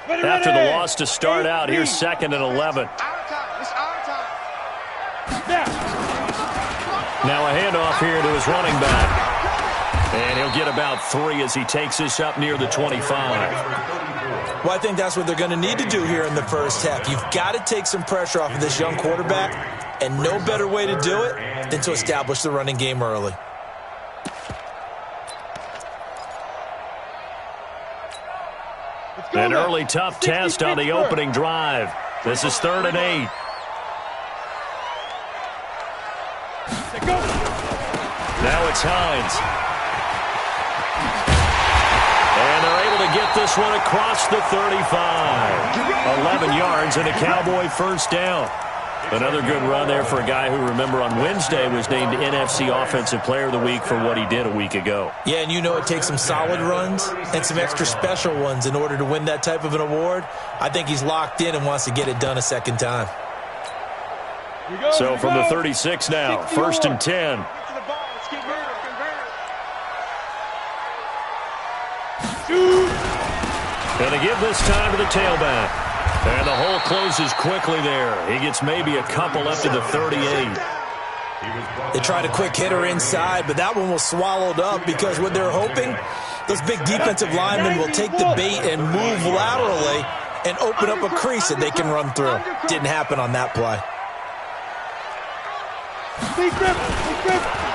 After the loss to start out, here's 2nd and 11. Now a handoff here to his running back. And he'll get about 3 as he takes this up near the 25. Well, I think that's what they're going to need to do here in the first half. You've got to take some pressure off of this young quarterback, and no better way to do it than to establish the running game early. An early tough test on the opening drive. This is 3rd and 8. Now it's Hines. And they're able to get this one across the 35. 11 yards and a Cowboy first down. Another good run there for a guy who, remember, on Wednesday was named NFC Offensive Player of the Week for what he did a week ago. Yeah, and you know it takes some solid runs and some extra special ones in order to win that type of an award. I think he's locked in and wants to get it done a second time. So from the 36 now, 1st and 10. Going to give this time to the tailback. And the hole closes quickly there. He gets maybe a couple up to the 38. They tried a quick hitter inside, but that one was swallowed up because what they're hoping, those big defensive linemen will take the bait and move laterally and open up a crease that they can run through. Didn't happen on that play.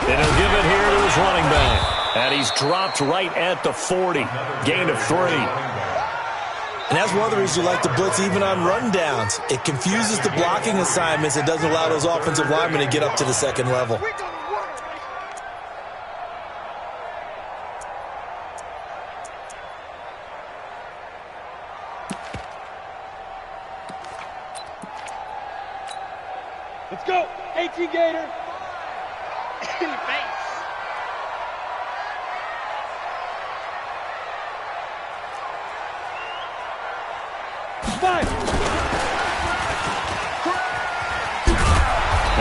And he'll give it here to his running back. And he's dropped right at the 40. Gain of 3. And that's one of the reasons you like to blitz even on rundowns. It confuses the blocking assignments. It doesn't allow those offensive linemen to get up to the second level. Let's go. 18 Gator. In the face.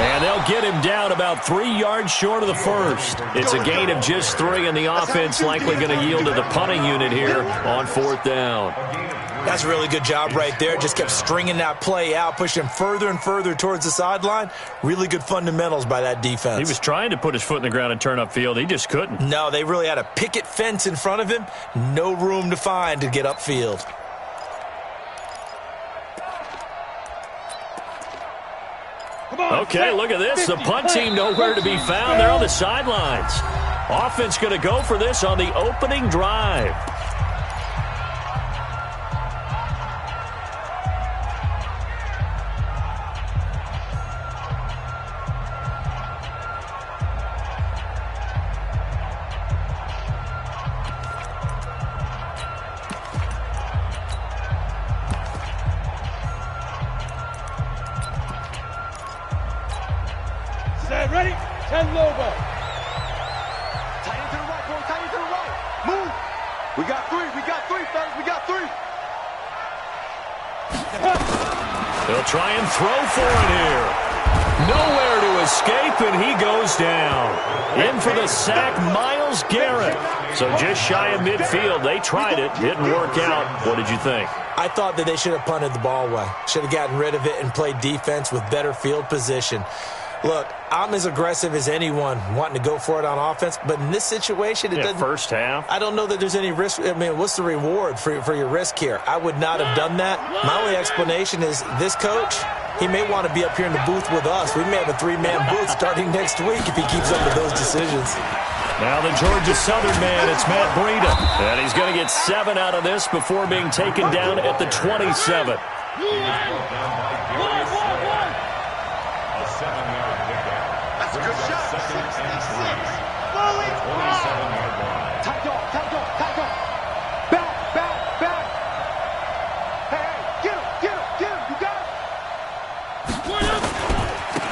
And they'll get him down about 3 yards short of the first. It's a gain of just 3, and the offense likely going to yield to the punting unit here on 4th down. That's a really good job right there. Just kept stringing that play out, pushing further and further towards the sideline. Really good fundamentals by that defense. He was trying to put his foot in the ground and turn upfield. He just couldn't. No, they really had a picket fence in front of him. No room to find to get upfield. Okay, look at this. The punt team nowhere to be found. They're on the sidelines. Offense going to go for this on the opening drive. Ready? 10 Lobo. Tight end to the right, boy. Tight end to the right. Move. We got 3. We got 3, fellas. We got 3. They'll try and throw for it here. Nowhere to escape, and he goes down. In for the sack, Myles Garrett. So just shy of midfield. They tried it. Didn't work out. What did you think? I thought that they should have punted the ball away. Should have gotten rid of it and played defense with better field position. Look, I'm as aggressive as anyone wanting to go for it on offense, but in this situation, it doesn't. First half. I don't know that there's any risk. I mean, what's the reward for your risk here? I would not have done that. My only explanation is this coach, he may want to be up here in the booth with us. We may have a 3-man booth starting next week if he keeps up with those decisions. Now the Georgia Southern man, it's Matt Breida. And he's going to get 7 out of this before being taken down at the 27.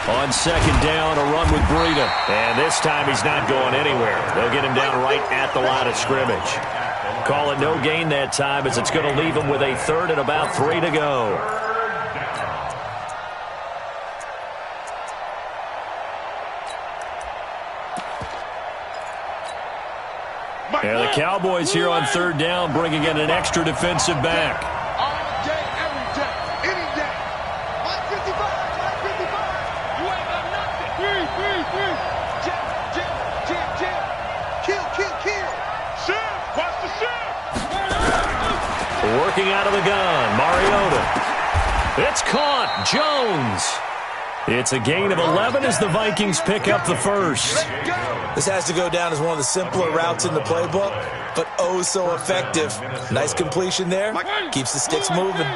On second down, a run with Breida. And this time he's not going anywhere. They'll get him down right at the line of scrimmage. Call it no gain that time as it's going to leave him with a 3rd and about 3 to go. And the Cowboys here on 3rd down bringing in an extra defensive back. Looking out of the gun, Mariota. It's caught. Jones. It's a gain of 11 as the Vikings pick up the first. This has to go down as one of the simpler routes in the playbook, but oh so effective. Nice completion there. Keeps the sticks moving.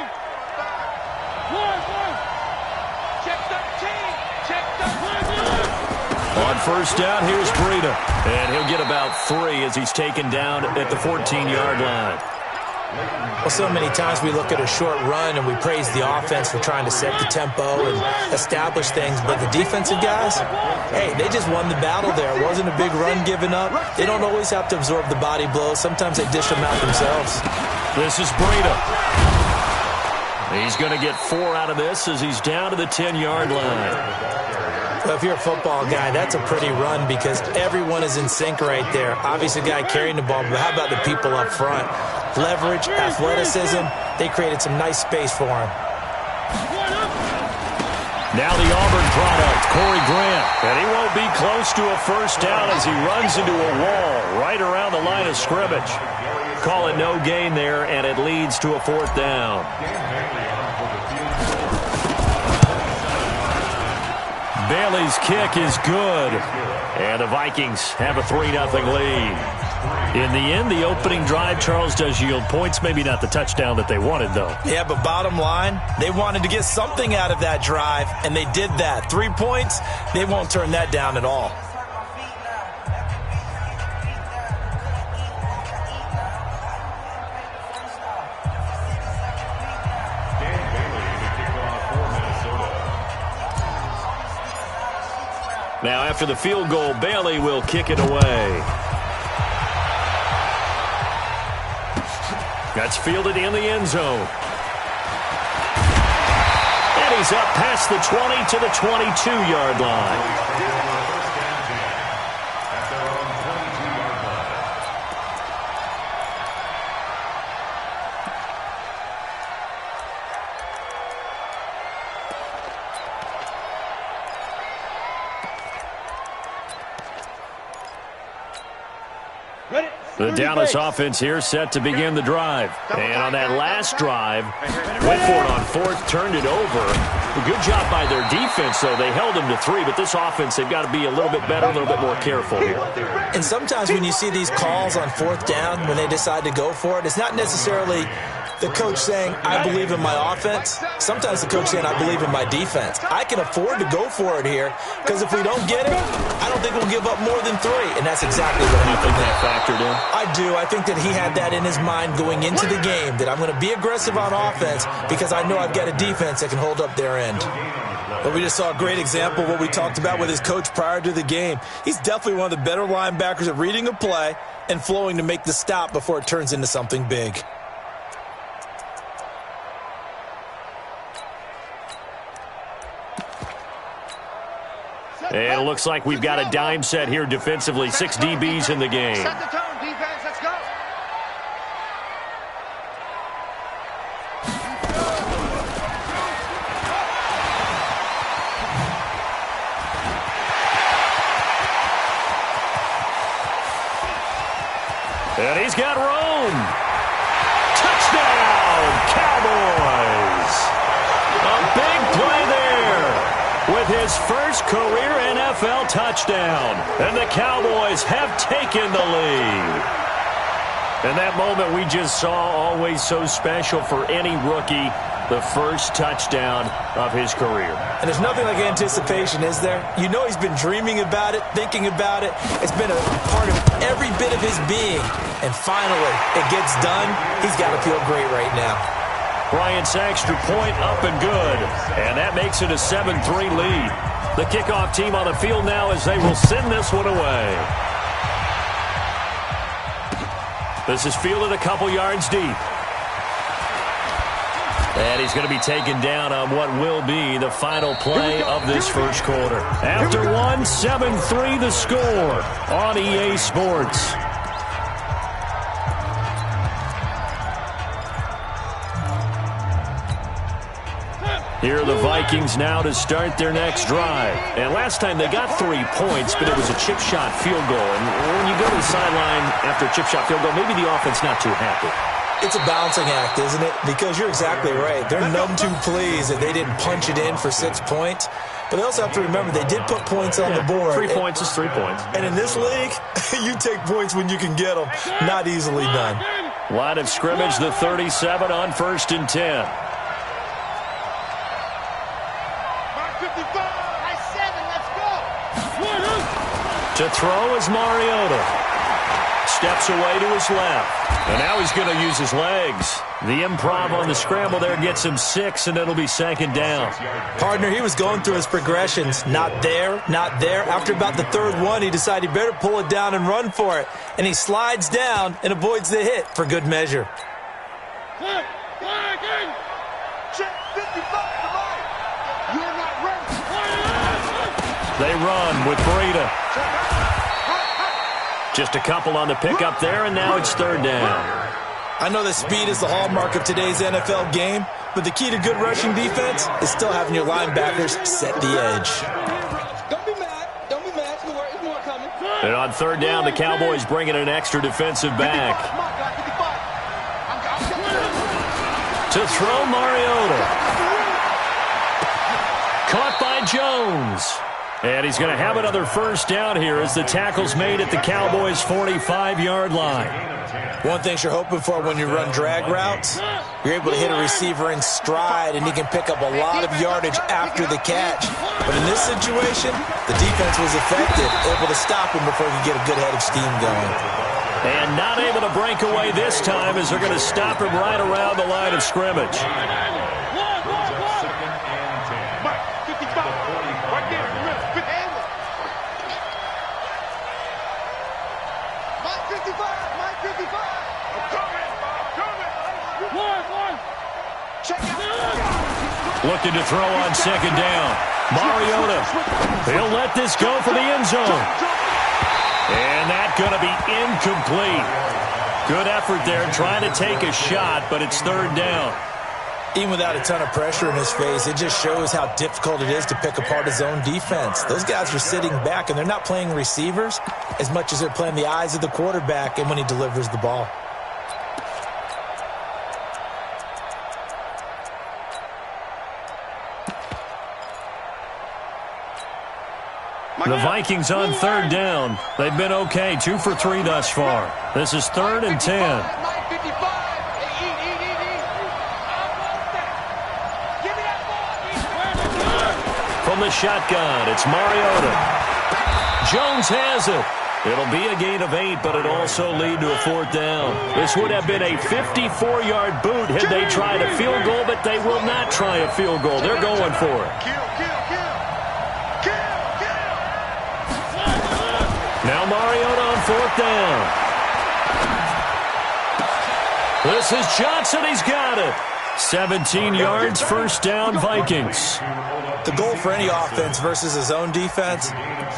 On first down, here's Breida. And he'll get about 3 as he's taken down at the 14-yard line. Well, so many times we look at a short run and we praise the offense for trying to set the tempo and establish things, but the defensive guys, hey, they just won the battle there. It wasn't a big run given up. They don't always have to absorb the body blows. Sometimes they dish them out themselves. This is Breida. He's going to get 4 out of this as he's down to the 10-yard line. Well, if you're a football guy, that's a pretty run because everyone is in sync right there. Obviously, the guy carrying the ball, but how about the people up front? Leverage, athleticism, they created some nice space for him. Now the Auburn product, Corey Grant. And he won't be close to a first down as he runs into a wall right around the line of scrimmage. Call it no gain there, and it leads to a 4th down. Bailey's kick is good. And the Vikings have a 3-0 lead. In the end, the opening drive, Charles, does yield points. Maybe not the touchdown that they wanted, though. Yeah, but bottom line, they wanted to get something out of that drive, and they did that. 3 points, they won't turn that down at all. Now, after the field goal, Bailey will kick it away. That's fielded in the end zone. And he's up past the 20 to the 22-yard line. The Dallas offense here set to begin the drive. And on that last drive, went for it on 4th, turned it over. A good job by their defense, though. They held them to 3, but this offense, they've got to be a little bit better, a little bit more careful here. And sometimes when you see these calls on 4th down, when they decide to go for it, it's not necessarily the coach saying, I believe in my offense. Sometimes the coach saying, I believe in my defense. I can afford to go for it here because if we don't get it, I don't think we'll give up more than 3. And that's exactly what happened. You think that factored in? I do. I think that he had that in his mind going into the game, that I'm going to be aggressive on offense because I know I've got a defense that can hold up their end. But we just saw a great example of what we talked about with his coach prior to the game. He's definitely one of the better linebackers at reading a play and flowing to make the stop before it turns into something big. And it looks like we've got a dime set here defensively. 6 DBs in the game. Set the tone, defense. Let's go. And he's got room. Touchdown, Cowboys. A big play there with his first career NFL touchdown. And the Cowboys have taken the lead. And that moment we just saw, always so special for any rookie, the first touchdown of his career. And there's nothing like anticipation, is there? You know he's been dreaming about it, thinking about it. It's been a part of every bit of his being. And finally, it gets done. He's got to feel great right now. Bryant's extra point up and good. And that makes it a 7-3 lead. The kickoff team on the field now as they will send this one away. This is fielded a couple yards deep. And he's going to be taken down on what will be the final play of this first quarter. After 7-3 the score on EA Sports. Here are the Vikings now to start their next drive. And last time they got 3 points, but it was a chip shot field goal. And when you go to the sideline after a chip shot field goal, maybe the offense not too happy. It's a balancing act, isn't it? Because you're exactly right. They're none too pleased that they didn't punch it in for 6 points. But they also have to remember they did put points on the board. 3 points is 3 points. And in this league, you take points when you can get them. Not easily done. Line of scrimmage, the 37 on 1st and 10. To throw is Mariota. Steps away to his left. And now he's going to use his legs. The improv on the scramble there gets him 6, and it'll be 2nd down. Partner, he was going through his progressions. Not there, not there. After about the 3rd one, he decided he better pull it down and run for it. And he slides down and avoids the hit for good measure. They run with Breida. Just a couple on the pickup there, and now it's 3rd down. I know that speed is the hallmark of today's NFL game, but the key to good rushing defense is still having your linebackers set the edge. Don't be mad. Don't be mad. It's more coming. And on 3rd down, the Cowboys bring in an extra defensive back. To throw, Mariota. Caught by Jones. And he's going to have another 1st down here as the tackle's made at the Cowboys' 45-yard line. One thing you're hoping for when you run drag routes, you're able to hit a receiver in stride, and he can pick up a lot of yardage after the catch. But in this situation, the defense was effective, able to stop him before he could get a good head of steam going. And not able to break away this time as they're going to stop him right around the line of scrimmage. Looking to throw on 2nd down. Mariota. He'll let this go for the end zone. And that's going to be incomplete. Good effort there trying to take a shot, but it's 3rd down. Even without a ton of pressure in his face, it just shows how difficult it is to pick apart his own defense. Those guys are sitting back, and they're not playing receivers as much as they're playing the eyes of the quarterback and when he delivers the ball. The Vikings on 3rd down. They've been okay, 2 for 3 thus far. This is 3rd and 10. From the shotgun, it's Mariota. Jones has it. It'll be a gain of 8, but it also lead to a 4th down. This would have been a 54-yard boot had they tried a field goal, but they will not try a field goal. They're going for it. Now Mariota on 4th down. This is Johnson. He's got it. 17 yards, 1st down, Vikings. The goal for any offense versus his own defense,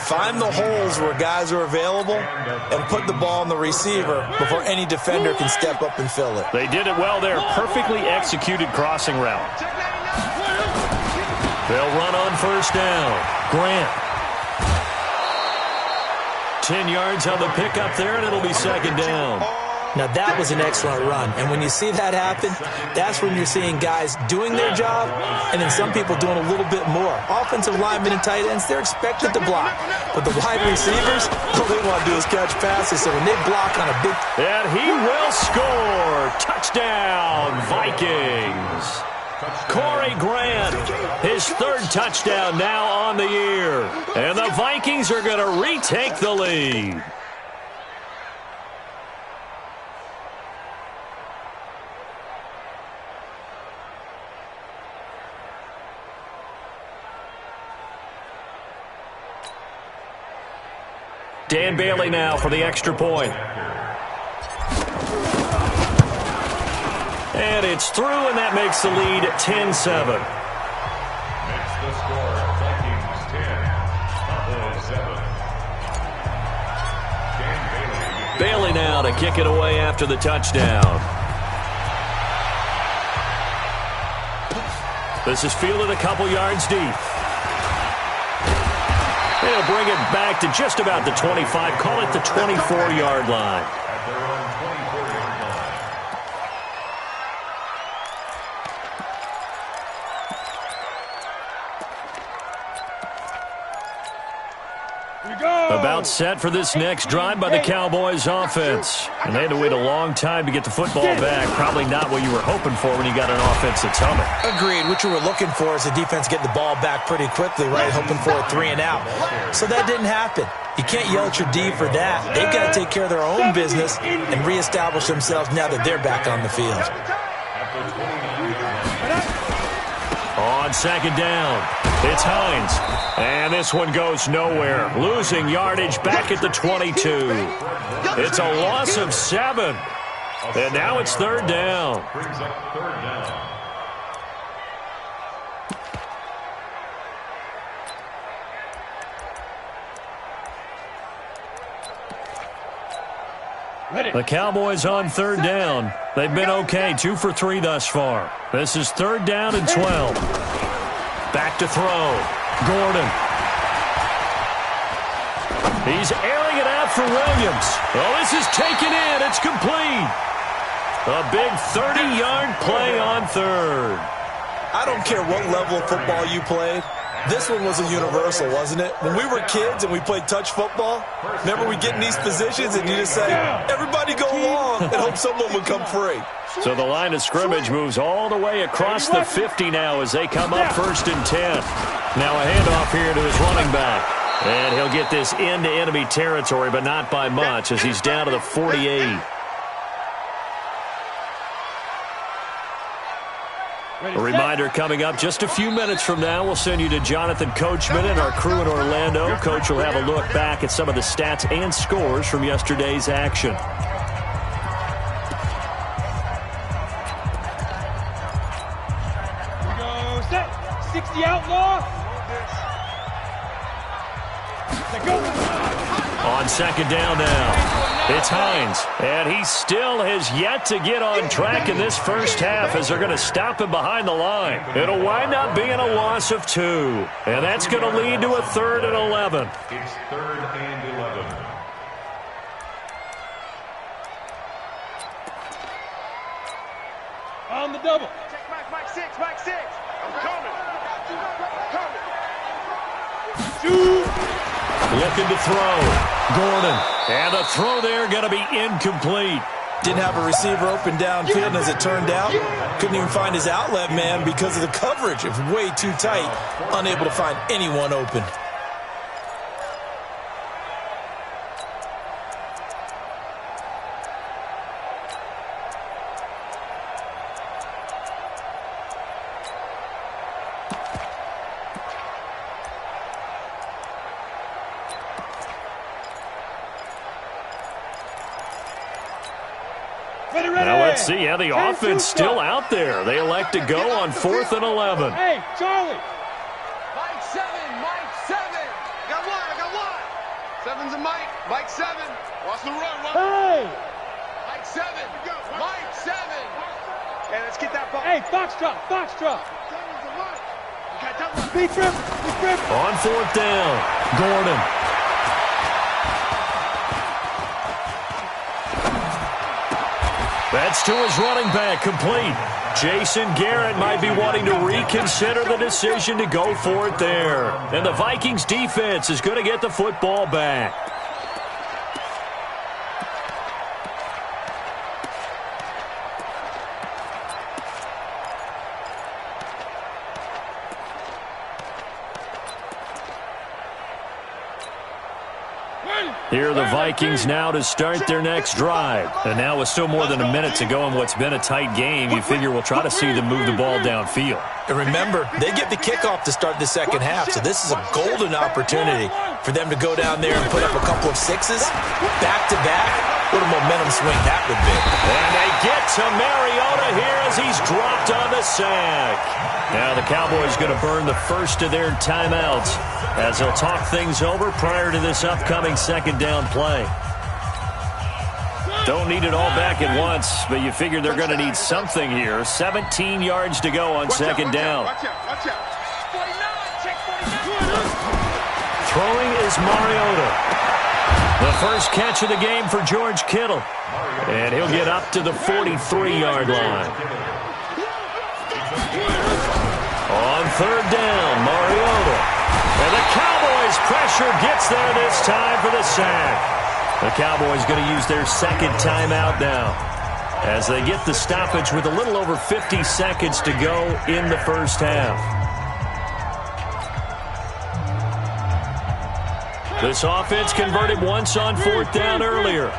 find the holes where guys are available and put the ball on the receiver before any defender can step up and fill it. They did it well there. Perfectly executed crossing route. They'll run on 1st down. Grant. 10 yards on the pickup there, and it'll be 2nd down. Now, that was an excellent run. And when you see that happen, that's when you're seeing guys doing their job and then some people doing a little bit more. Offensive linemen and tight ends, they're expected to block. But the wide receivers, all they want to do is catch passes. So when they block on a big... And he will score. Touchdown, Vikings. Corey Grant, his 3rd touchdown now on the year. And the Vikings are going to retake the lead. Dan Bailey now for the extra point. And it's through, and that makes the lead 10-7. Makes the score Vikings 10, Cowboys 7. Bailey now to kick it away after the touchdown. This is fielded a couple yards deep. They'll bring it back to just about the 25, call it the 24-yard line. About set for this next drive by the Cowboys offense. And they had to wait a long time to get the football back. Probably not what you were hoping for when you got an offense that's humming. Agreed. What you were looking for is the defense getting the ball back pretty quickly, right? Hoping for a 3 and out. So that didn't happen. You can't yell at your D for that. They've got to take care of their own business and reestablish themselves now that they're back on the field. On second down, it's Hines. And this one goes nowhere. Losing yardage back at the 22. It's a loss of 7. And now it's third down. Brings up third down. The Cowboys on third down. They've been okay, 2 for 3 thus far. This is third down and 12. Back to throw. Gordon. He's airing it out for Williams. Oh, this is taken in. It's complete. A big 30-yard play on third. I don't care what level of football you played. This one was a universal, wasn't it? When we were kids and we played touch football, remember we get in these positions and you just say, everybody go long, and hope someone would come free. So the line of scrimmage moves all the way across the 50 now as they come up first and 10. Now a handoff here to his running back. And he'll get this into enemy territory, but not by much as he's down to the 48. A reminder coming up just a few minutes from now. We'll send you to Jonathan Coachman and our crew in Orlando. Coach will have a look back at some of the stats and scores from yesterday's action. We go set. 60 outlaw. Let go. On second down now. It's Hines, and he still has yet to get on track in this first half as they're going to stop him behind the line. It'll wind up being a loss of 2, and that's going to lead to a 3rd and 11. It's 3rd and 11. On the double. Check Mike 6, Mike 6. I'm coming. Looking to throw. Gordon. And the throw there going to be incomplete. Didn't have a receiver open downfield, and as it turned out, couldn't even find his outlet man because of the coverage. It was way too tight, unable to find anyone open. Now let's see how the offense still out there. They elect to go on 4th and 11. Hey, Charlie. Mike 7, Mike 7. I got one. 7's a Mike. Mike 7. Watch the run. Hey. Mike 7. Mike 7. Hey, let's get that ball. Hey, Foxtrot. 7's a Mike. Okay, double. Big trip. On 4th down, Gordon. That's to his running back, complete. Jason Garrett might be wanting to reconsider the decision to go for it there. And the Vikings defense is going to get the football back. Here are the Vikings now to start their next drive. And now with still more than a minute to go in what's been a tight game, you figure we'll try to see them move the ball downfield. And remember, they get the kickoff to start the second half, so this is a golden opportunity for them to go down there and put up a couple of 6s back-to-back. What a momentum swing that would be. And they get to Mariota here as he's dropped on the sack. Now the Cowboys going to burn the first of their timeouts as they'll talk things over prior to this upcoming second down play. Don't need it all back at once, but you figure they're going to need something here. 17 yards to go on second down. Watch out. 49, check 49. Throwing is Mariota. The first catch of the game for George Kittle. And he'll get up to the 43-yard line. On third down, Mariota. And the Cowboys' pressure gets there this time for the sack. The Cowboys going to use their second timeout now as they get the stoppage with a little over 50 seconds to go in the first half. This offense converted once on fourth down earlier.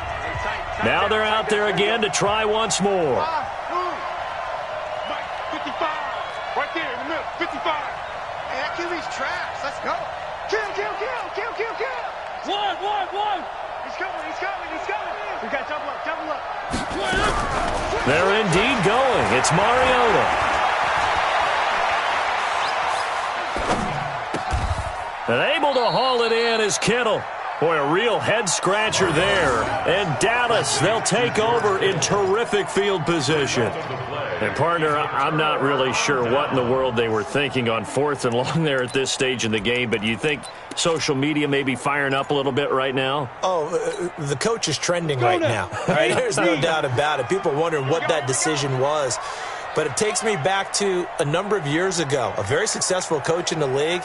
Now they're out there again to try once more. 55. Right there in the middle. 55. Hey, that QB's trash. Let's go. Kill. One. He's coming. We got double up. They're indeed going. It's Mariota. And able to haul it in is Kittle. Boy, a real head-scratcher there. And Dallas, they'll take over in terrific field position. And, partner, I'm not really sure what in the world they were thinking on fourth and long there at this stage in the game, but you think social media may be firing up a little bit right now? Oh, the coach is trending right now. Right? There's no doubt about it. People are wondering what that decision was. But it takes me back to a number of years ago. A very successful coach in the league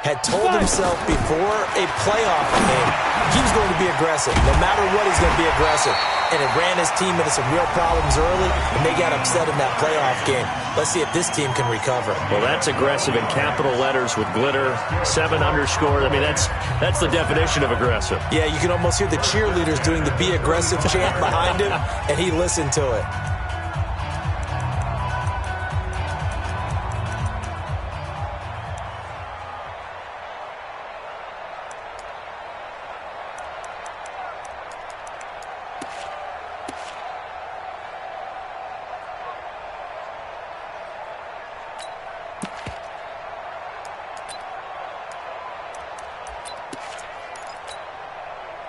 had told himself before a playoff game he was going to be aggressive. No matter what, he's going to be aggressive. And it ran his team into some real problems early, and they got upset in that playoff game. Let's see if this team can recover. Well, that's aggressive in capital letters with glitter, 7 underscore. I mean, that's the definition of aggressive. Yeah, you can almost hear the cheerleaders doing the be aggressive chant behind him, and he listened to it.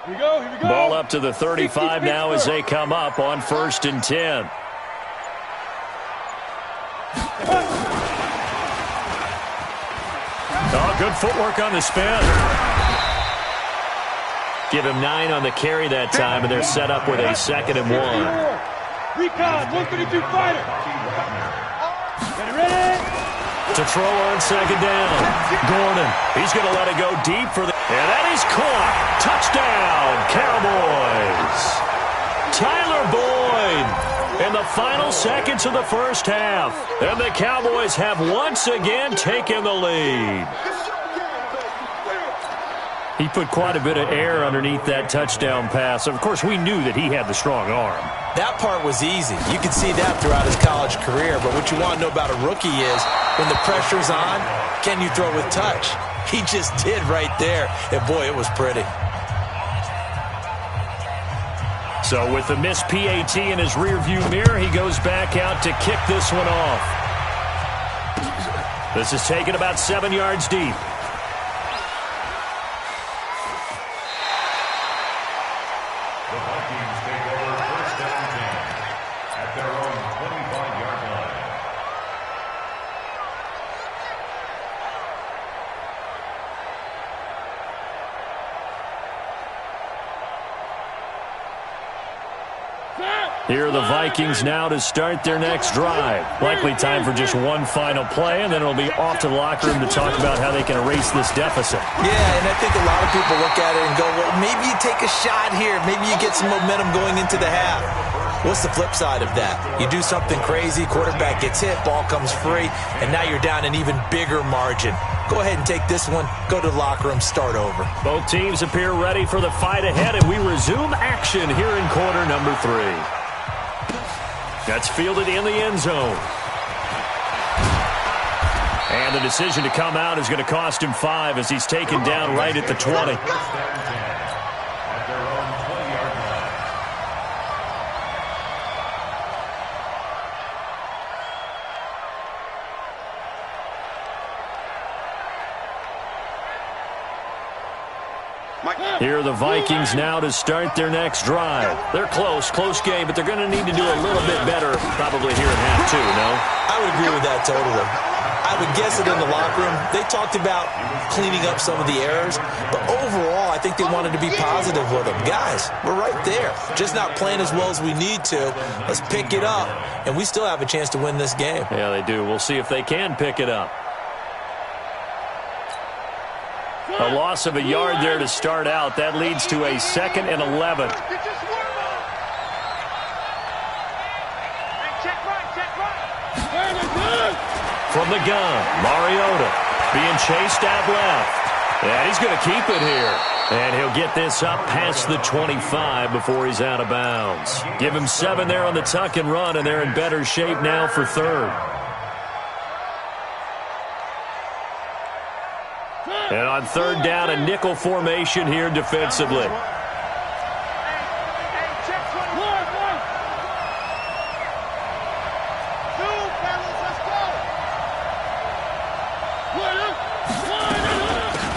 Here we go. Ball up to the 35 now as they come up on 1st and 10. Oh, good footwork on the spin. Give him 9 on the carry that time, and they're set up with a 2nd and 1. Recon, 132 fighter. Ready? To throw on 2nd down. Gordon, he's going to let it go deep for the... And that is caught. Touchdown, Cowboys. Tyler Boyd in the final seconds of the first half. And the Cowboys have once again taken the lead. He put quite a bit of air underneath that touchdown pass. Of course, we knew that he had the strong arm. That part was easy. You can see that throughout his college career. But what you want to know about a rookie is when the pressure's on, can you throw with touch? He just did right there. And, boy, it was pretty. So with the missed PAT in his rearview mirror, he goes back out to kick this one off. This is taken about 7 yards deep. The Vikings take over 1st and 10 at their own 25-yard line. Here are the Vikings now to start their next drive. Likely time for just one final play, and then it'll be off to the locker room to talk about how they can erase this deficit. Yeah, and I think a lot of people look at it and go, well, maybe you take a shot here. Maybe you get some momentum going into the half. What's the flip side of that? You do something crazy, quarterback gets hit, ball comes free, and now you're down an even bigger margin. Go ahead and take this one, go to the locker room, start over. Both teams appear ready for the fight ahead, and we resume action here in quarter number 3. That's fielded in the end zone. And the decision to come out is going to cost him 5 as he's taken down right at the 20. Here are the Vikings now to start their next drive. They're close game, but they're going to need to do a little bit better probably here in half 2, no? I would agree with that totally. I would guess that in the locker room, they talked about cleaning up some of the errors, but overall, I think they wanted to be positive with them. Guys, we're right there. Just not playing as well as we need to. Let's pick it up, and we still have a chance to win this game. Yeah, they do. We'll see if they can pick it up. A loss of a yard there to start out. That leads to a 2nd and 11. From the gun, Mariota being chased out left. And he's going to keep it here. And he'll get this up past the 25 before he's out of bounds. Give him 7 there on the tuck and run, and they're in better shape now for 3rd. And on 3rd down, a nickel formation here defensively.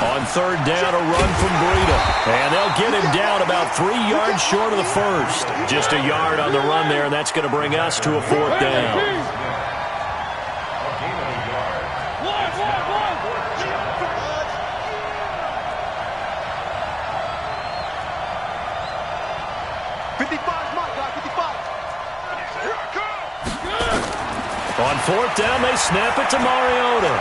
On 3rd down, a run from Breida. And they'll get him down about 3 yards short of the first. Just a yard on the run there, and that's going to bring us to a 4th down. On 4th down, they snap it to Mariota.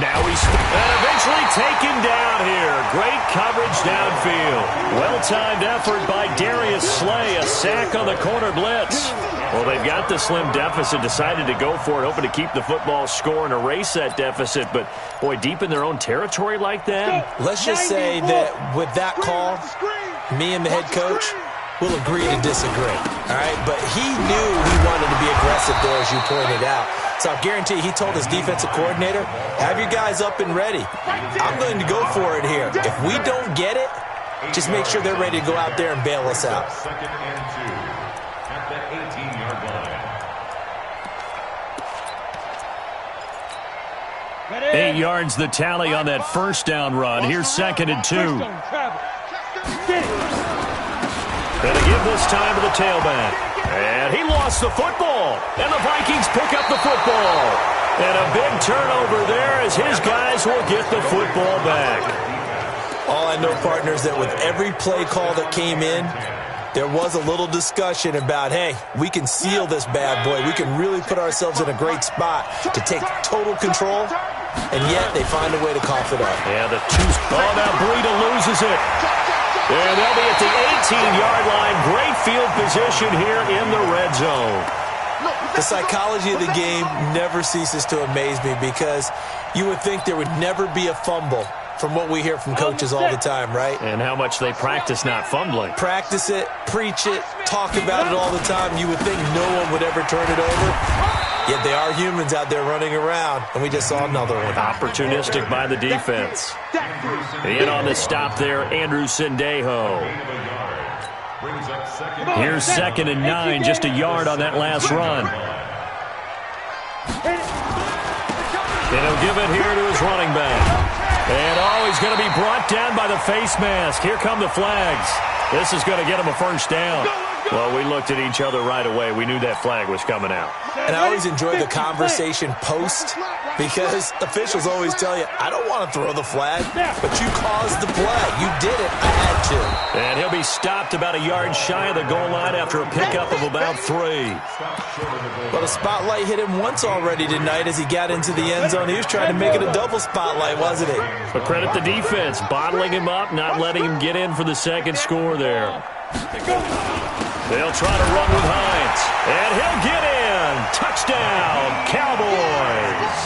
Now he's eventually taken down here. Great coverage downfield. Well-timed effort by Darius Slay. A sack on the corner blitz. Well, they've got the slim deficit, decided to go for it, hoping to keep the football score and erase that deficit. But, boy, deep in their own territory like that. Let's just say that with that call, me and the head coach will agree to disagree. All right? But he knew he wanted to be aggressive there, as you pointed out. So I guarantee he told his defensive coordinator, have your guys up and ready. I'm going to go for it here. If we don't get it, just make sure they're ready to go out there and bail us out. 2nd and 2 at the 18-yard line. 8 yards the tally on that 1st down run. Here's 2nd and 2. Gonna give this time to the tailback. And he lost the football. And the Vikings pick up the football. And a big turnover there as his guys will get the football back. All I know, partners, that with every play call that came in, there was a little discussion about, hey, we can seal this bad boy. We can really put ourselves in a great spot to take total control, and yet they find a way to cough it up. Yeah, the two. Oh, now Breida loses it. And they'll be at the 18-yard line. Great field position here in the red zone. The psychology of the game never ceases to amaze me because you would think there would never be a fumble from what we hear from coaches all the time, right? And how much they practice not fumbling. Practice it, preach it, talk about it all the time. You would think no one would ever turn it over. Yet they are humans out there running around, and we just saw another one. Opportunistic by the defense. In on the stop there, Andrew Sendejo. Here's 2nd and 9, just a yard on that last run. And he'll give it here to his running back. And, he's going to be brought down by the face mask. Here come the flags. This is going to get him a 1st down. Well, we looked at each other right away. We knew that flag was coming out. And I always enjoy the conversation post because officials always tell you, I don't want to throw the flag, but you caused the play. You did it. I had to. And he'll be stopped about a yard shy of the goal line after a pickup of about 3. Well, the spotlight hit him once already tonight as he got into the end zone. He was trying to make it a double spotlight, wasn't he? But credit the defense, bottling him up, not letting him get in for the 2nd score there. They'll try to run with Hines. And he'll get in. Touchdown, Cowboys.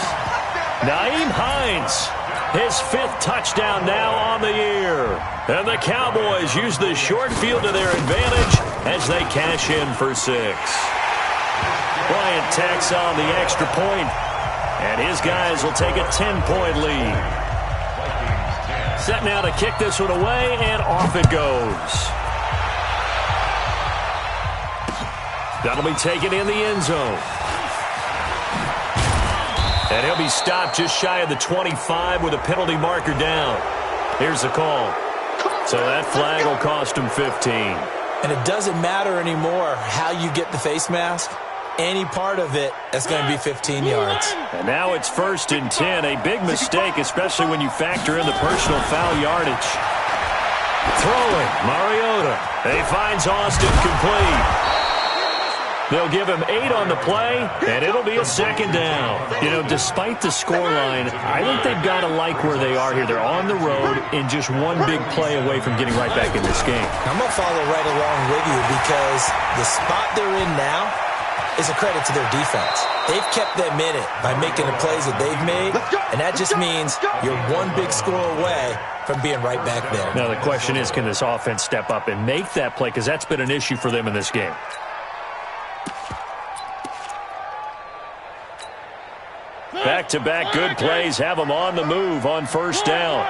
Nyheim Hines, his 5th touchdown now on the year. And the Cowboys use the short field to their advantage as they cash in for 6. Bryant tacks on the extra point, and his guys will take a 10-point lead. Set now to kick this one away, and off it goes. That'll be taken in the end zone. And he'll be stopped just shy of the 25 with a penalty marker down. Here's the call. So that flag will cost him 15. And it doesn't matter anymore how you get the face mask. Any part of it, that's going to be 15 yards. And now it's 1st and 10. A big mistake, especially when you factor in the personal foul yardage. Throwing, Mariota. He finds Austin complete. They'll give him 8 on the play, and it'll be a second down. You know, despite the scoreline, I think they've got to like where they are here. They're on the road and just one big play away from getting right back in this game. I'm going to follow right along with you because the spot they're in now is a credit to their defense. They've kept them in it by making the plays that they've made, and that just means you're one big score away from being right back there. Now, the question is, can this offense step up and make that play? Because that's been an issue for them in this game. Back-to-back good plays have them on the move on first down.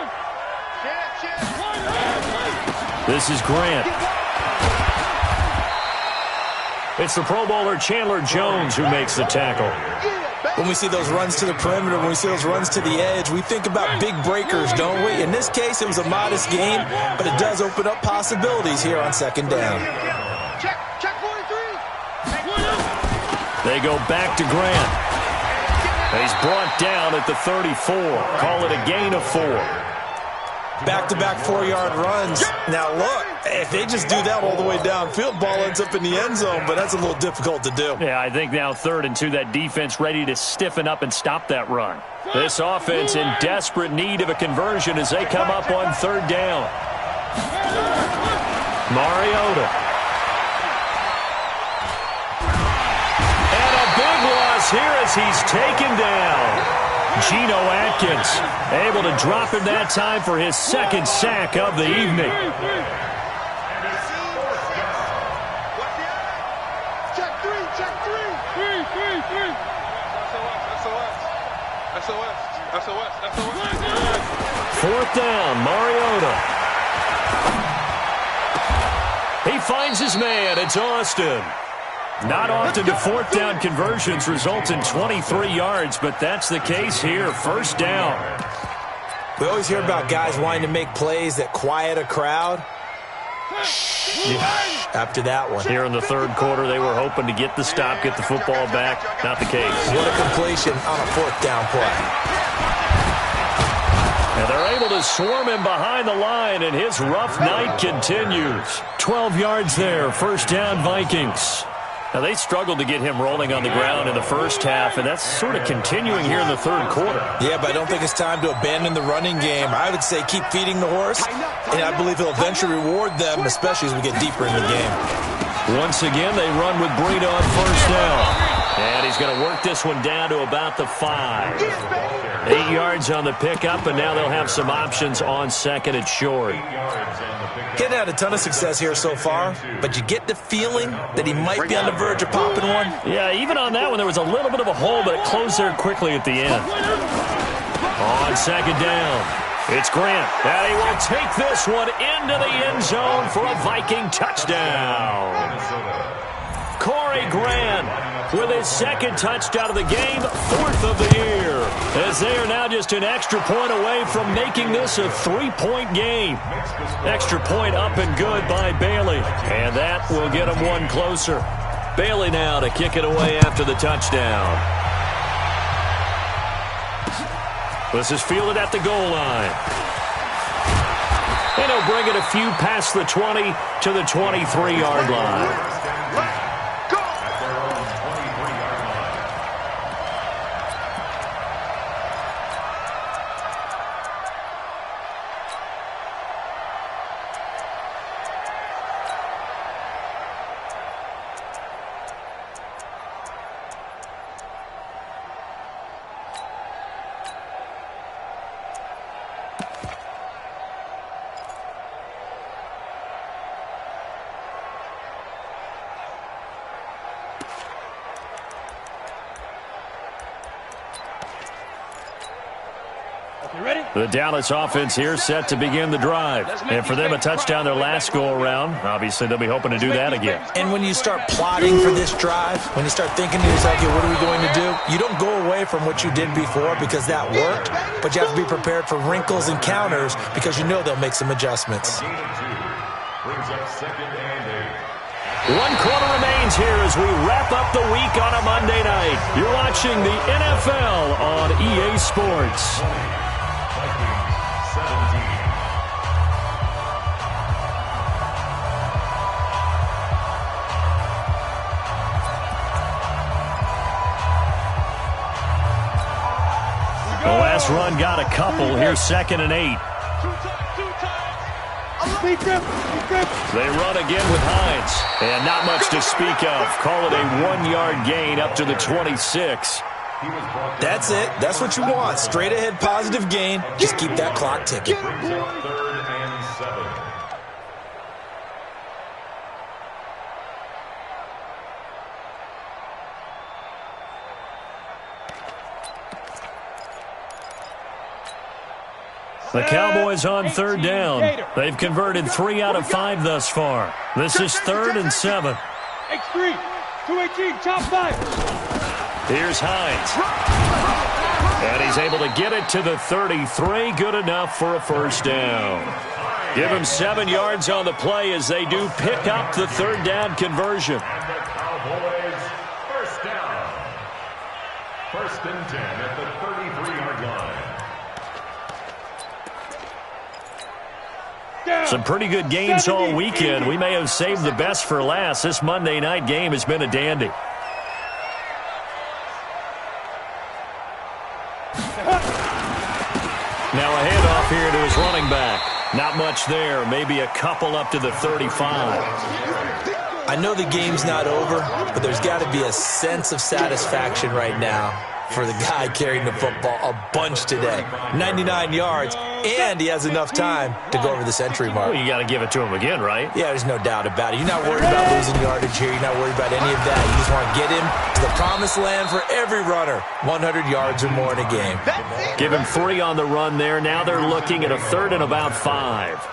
This is Grant. It's the Pro Bowler Chandler Jones who makes the tackle. When we see those runs to the perimeter, when we see those runs to the edge, we think about big breakers, don't we? In this case, it was a modest game, but it does open up possibilities here on second down. Check 43. They go back to Grant. He's brought down at the 34. Call it a gain of 4. Back-to-back 4-yard runs. Now, look, if they just do that all the way downfield, ball ends up in the end zone, but that's a little difficult to do. Yeah, I think now 3rd and 2, that defense ready to stiffen up and stop that run. This offense in desperate need of a conversion as they come up on 3rd down. Mariota. Here as he's taken down. Geno Atkins able to drop him that time for his 2nd sack of the evening. Check 3. SOS. 4th down, Mariota. He finds his man. It's Austin. Not often do 4th down conversions result in 23 yards, but that's the case here. 1st down. We always hear about guys wanting to make plays that quiet a crowd. After that one. Here in the 3rd quarter, they were hoping to get the stop, get the football back. Not the case. What a completion on a 4th down play. And they're able to swarm him behind the line, and his rough night continues. 12 yards there. 1st down, Vikings. Now, they struggled to get him rolling on the ground in the first half, and that's sort of continuing here in the 3rd quarter. Yeah, but I don't think it's time to abandon the running game. I would say keep feeding the horse, and I believe he'll eventually reward them, especially as we get deeper in the game. Once again, they run with Breida on 1st down. And he's going to work this one down to about the 5. 8 yards on the pickup, and now they'll have some options on 2nd and short. Getting had a ton of success here so far, but you get the feeling that he might be on the verge of popping one. Yeah, even on that one, there was a little bit of a hole, but it closed there quickly at the end. On 2nd down, it's Grant. And he will take this one into the end zone for a Viking touchdown. Corey Grant with his 2nd touchdown of the game, 4th of the year, as they are now just an extra point away from making this a 3-point game. Extra point up and good by Bailey, and that will get him one closer. Bailey now to kick it away after the touchdown. This is fielded at the goal line. And he'll bring it a few past the 20 to the 23-yard line. The Dallas offense here set to begin the drive. And for them, a touchdown their last go-around. Obviously, they'll be hoping to do that again. And when you start plotting for this drive, when you start thinking to yourself, okay, what are we going to do? You don't go away from what you did before because that worked, but you have to be prepared for wrinkles and counters because you know they'll make some adjustments. One quarter remains here as we wrap up the week on a Monday night. You're watching the NFL on EA Sports. this run got a couple. Here's 2nd and 8. They run again with Hines. And not much to speak of. Call it a 1-yard gain up to the 26. That's it. That's what you want. Straight ahead positive gain. Just keep that clock ticking. 3rd and 7. The Cowboys on 3rd down. They've converted 3 out of 5 thus far. This is 3rd and 7. X3, 218, top 5. Here's Hines. And he's able to get it to the 33. Good enough for a first down. Give him 7 yards on the play as they do pick up the 3rd down conversion. And the Cowboys first down. 1st and 10 at the 33-yard line. Some pretty good games all weekend. We may have saved the best for last. This Monday night game has been a dandy. Now a handoff here to his running back. Not much there. Maybe a couple up to the 35. I know the game's not over, but there's got to be a sense of satisfaction right now for the guy carrying the football a bunch today. 99 yards, and he has enough time to go over the century mark. Well, you got to give it to him again, right? Yeah, there's no doubt about it. You're not worried about losing yardage here. You're not worried about any of that. You just want to get him to the promised land for every runner. 100 yards or more in a game. Give him 3 on the run there. Now they're looking at a 3rd and about 5.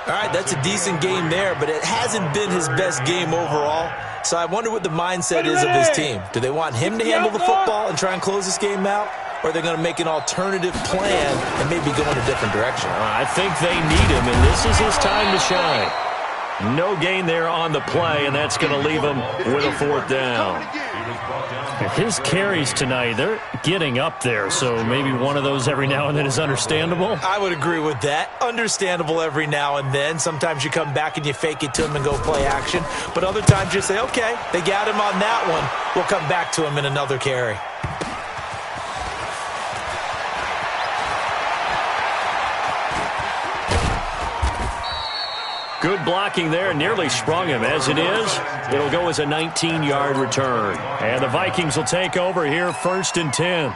All right, that's a decent game there, but it hasn't been his best game overall. So I wonder what the mindset is of his team. Do they want him to handle the football and try and close this game out? Or are they going to make an alternative plan and maybe go in a different direction? I think they need him, and this is his time to shine. No gain there on the play, and that's going to leave him with a 4th down. His carries tonight, they're getting up there, so maybe one of those every now and then is understandable. I would agree with that. Understandable every now and then. Sometimes you come back and you fake it to him and go play action. But other times you say, okay, they got him on that one. We'll come back to him in another carry. Good blocking there, nearly sprung him. As it is, it'll go as a 19-yard return. And the Vikings will take over here, 1st and 10.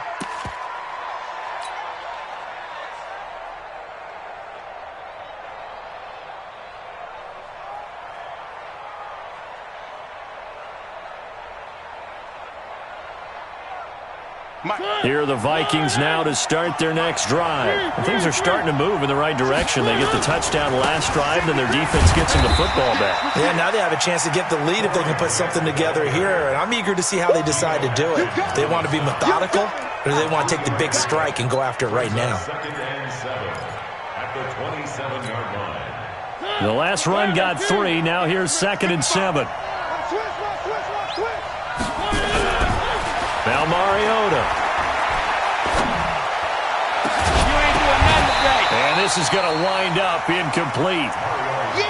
Here are the Vikings now to start their next drive. And things are starting to move in the right direction. They get the touchdown last drive, then their defense gets them the football back. Yeah, now they have a chance to get the lead if they can put something together here. And I'm eager to see how they decide to do it. Do they want to be methodical, or do they want to take the big strike and go after it right now? 2nd and 7 at the 27-yard line. The last run got 3. Now here's 2nd and 7. Now Mariota. And this is going to wind up incomplete.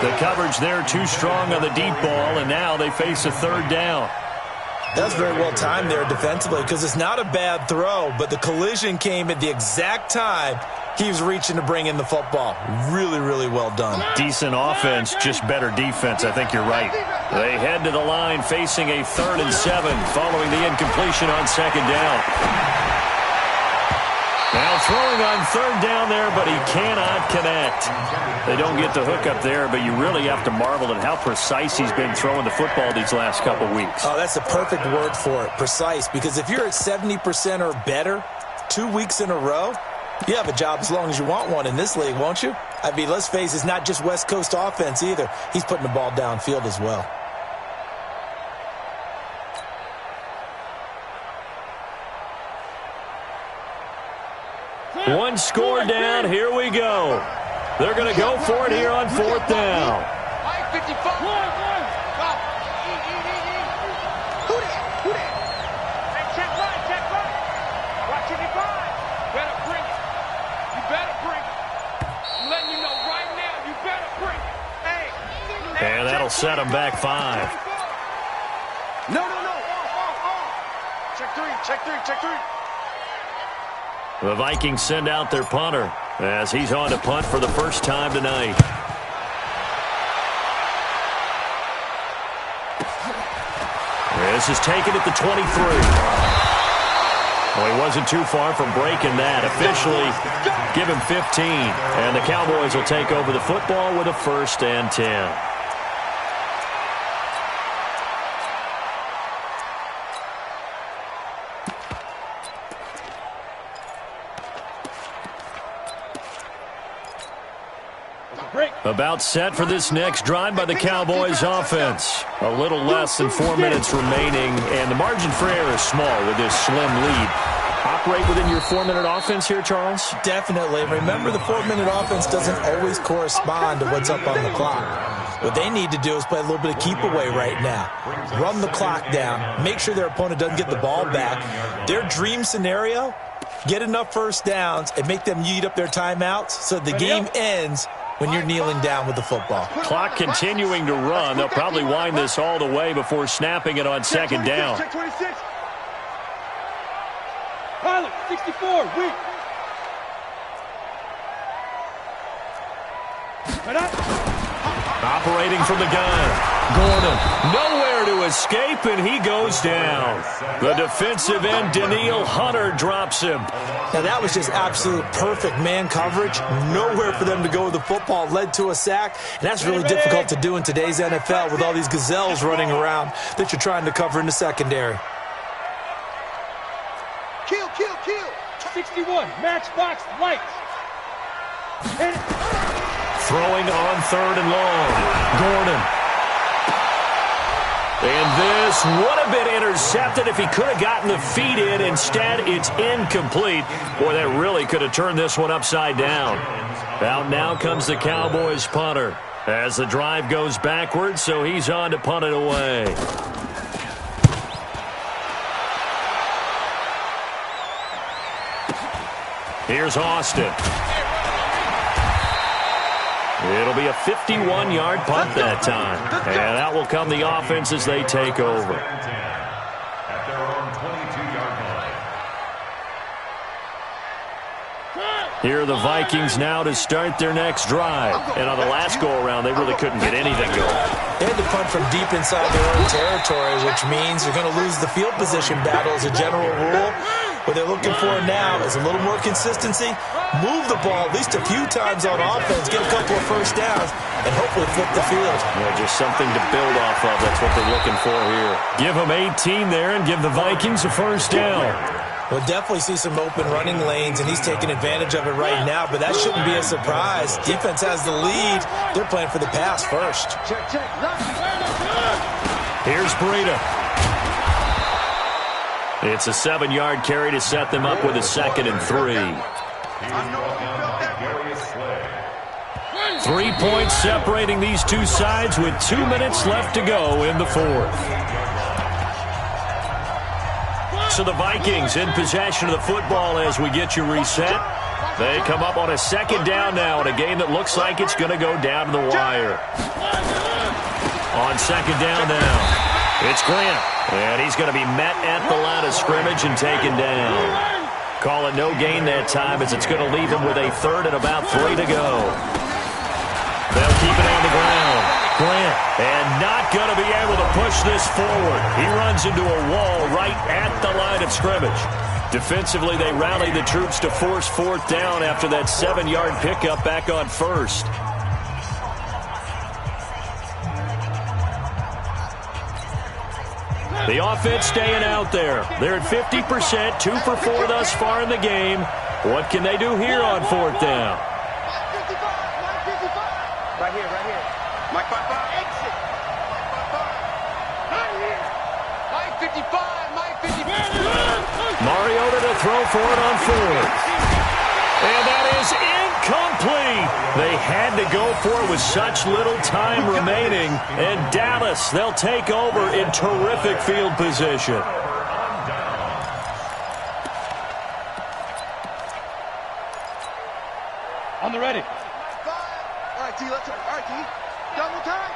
The coverage there too strong on the deep ball, and now they face a 3rd down. That's very well timed there defensively because it's not a bad throw, but the collision came at the exact time he was reaching to bring in the football. Really, really well done. Decent offense, just better defense. I think you're right. They head to the line facing a 3rd and 7 following the incompletion on 2nd down. Now throwing on 3rd down there, but he cannot connect. They don't get the hook up there, but you really have to marvel at how precise he's been throwing the football these last couple weeks. Oh, that's a perfect word for it, precise, because if you're at 70% or better 2 weeks in a row, you have a job as long as you want one in this league, won't you? I mean, let's face it, it's not just West Coast offense either. He's putting the ball downfield as well. One score down. Here we go. They're going to go for it here on 4th down. Mike 55. Who that? Hey, check right. Watch 55. Better bring it. You better bring it. I'm letting you know right now, you better bring it. Hey. And that'll set him back 5. No. Check three. The Vikings send out their punter as he's on to punt for the first time tonight. This is taken at the 23. Well, he wasn't too far from breaking that. Officially, give him 15. And the Cowboys will take over the football with a 1st and 10. About set for this next drive by the Cowboys offense. A little less than 4 minutes remaining, and the margin for error is small with this slim lead. Operate within your 4-minute offense here, Charles? Definitely. Remember, the 4-minute offense doesn't always correspond to what's up on the clock. What they need to do is play a little bit of keep away right now. Run the clock down. Make sure their opponent doesn't get the ball back. Their dream scenario, get enough first downs and make them eat up their timeouts so the game ends when you're kneeling down with the football. Clock continuing to run. They'll probably wind this all the way before snapping it on second down. Check 26. Pilot, 64, weak. Operating from the gun. Gordon, nowhere to escape, and he goes down. The defensive end, Danielle Hunter, drops him. Now, that was just absolute perfect man coverage. Nowhere for them to go with the football. Led to a sack, and that's really difficult to do in today's NFL with all these gazelles running around that you're trying to cover in the secondary. Kill. 61, matchbox lights. Throwing on 3rd and long. Gordon. And this would have been intercepted if he could have gotten the feet in. Instead, it's incomplete. Boy, that really could have turned this one upside down. Out now comes the Cowboys punter as the drive goes backwards, so he's on to punt it away. Here's Austin. It'll be a 51-yard punt that time. And that will come the offense as they take over. At their own 22-yard line. Here are the Vikings now to start their next drive. And on the last go-around, they really couldn't get anything going. They had to punt from deep inside their own territory, which means you're going to lose the field position battle as a general rule. What they're looking for now is a little more consistency, move the ball at least a few times on offense, get a couple of first downs, and hopefully flip the field. Yeah, just something to build off of. That's what they're looking for here. Give them 18 there and give the Vikings a first down. We'll definitely see some open running lanes, and he's taking advantage of it right now, but that shouldn't be a surprise. Defense has the lead. They're playing for the pass first. Here's Breida. It's a 7-yard carry to set them up with a 2nd and 3. 3 points separating these two sides with 2 minutes left to go in the 4th. So the Vikings in possession of the football as we get you reset. They come up on a 2nd down now in a game that looks like it's going to go down to the wire. On 2nd down now. It's Grant, and he's going to be met at the line of scrimmage and taken down. Call it no gain that time as it's going to leave him with a 3rd and about 3 to go. They'll keep it on the ground. Grant, and not going to be able to push this forward. He runs into a wall right at the line of scrimmage. Defensively, they rally the troops to force 4th down after that 7-yard pickup back on 1st. The offense staying out there. They're at 50%, 2 for 4 thus far in the game. What can they do here on 4th down? Right here. Mike 55, exit. Right here. Mike 55, Mike 55. Mariota to throw for it on 4th. And that is incomplete. They had to go for it with such little time remaining. And Dallas, they'll take over in terrific field position. On the ready. All right, T, let's go. All right, T. Double time.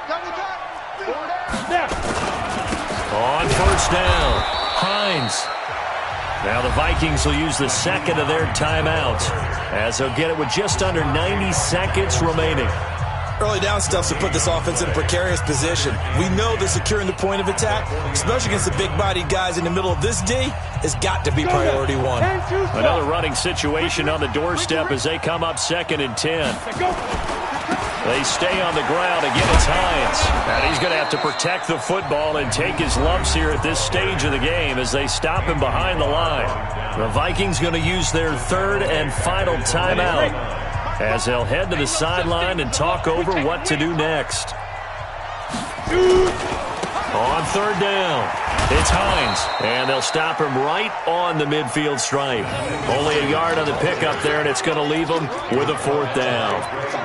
Snap. On 1st down, Hines. Now the Vikings will use the second of their timeouts as they'll get it with just under 90 seconds remaining. Early down stuff to put this offense in a precarious position. We know that securing the point of attack, especially against the big-bodied guys in the middle of this D, has got to be priority one. Another running situation on the doorstep as they come up 2nd and 10. They stay on the ground. Again, it's Hines. And he's going to have to protect the football and take his lumps here at this stage of the game as they stop him behind the line. The Vikings going to use their third and final timeout as they'll head to the sideline and talk over what to do next. On 3rd down, it's Hines, and they'll stop him right on the midfield stripe. Only a yard on the pickup there, and it's going to leave them with a 4th down.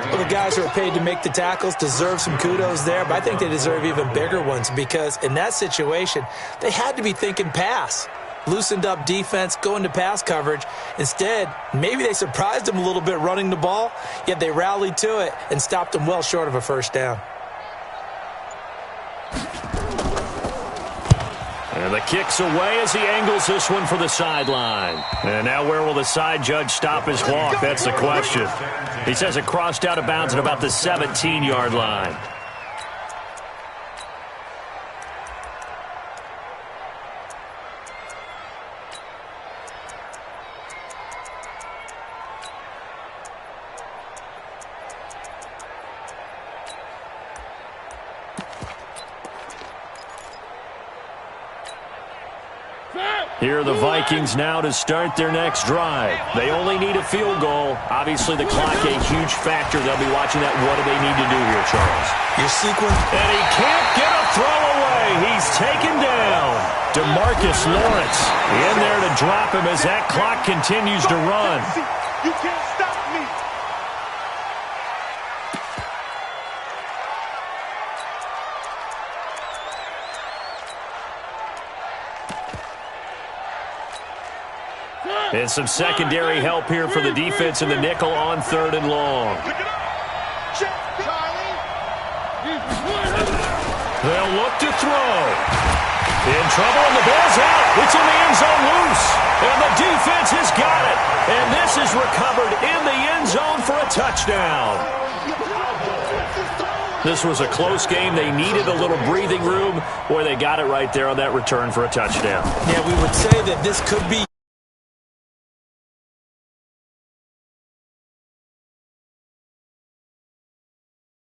Well, the guys who are paid to make the tackles deserve some kudos there, but I think they deserve even bigger ones because in that situation, they had to be thinking pass. Loosened up defense, going to pass coverage. Instead, maybe they surprised them a little bit running the ball, yet they rallied to it and stopped them well short of a 1st down. And the kick's away as he angles this one for the sideline. And now where will the side judge stop his clock? That's the question. He says it crossed out of bounds at about the 17-yard line. Here are the Vikings now to start their next drive. They only need a field goal. Obviously, the clock a huge factor. They'll be watching that. What do they need to do here, Charles? Your sequence. And he can't get a throw away. He's taken down. DeMarcus Lawrence in there to drop him as that clock continues to run. You can't stop me. And some secondary help here for the defense in the nickel on 3rd and long. They'll look to throw. In trouble, and the ball's out. It's in the end zone loose. And the defense has got it. And this is recovered in the end zone for a touchdown. This was a close game. They needed a little breathing room. Boy, they got it right there on that return for a touchdown. Yeah, we would say that this could be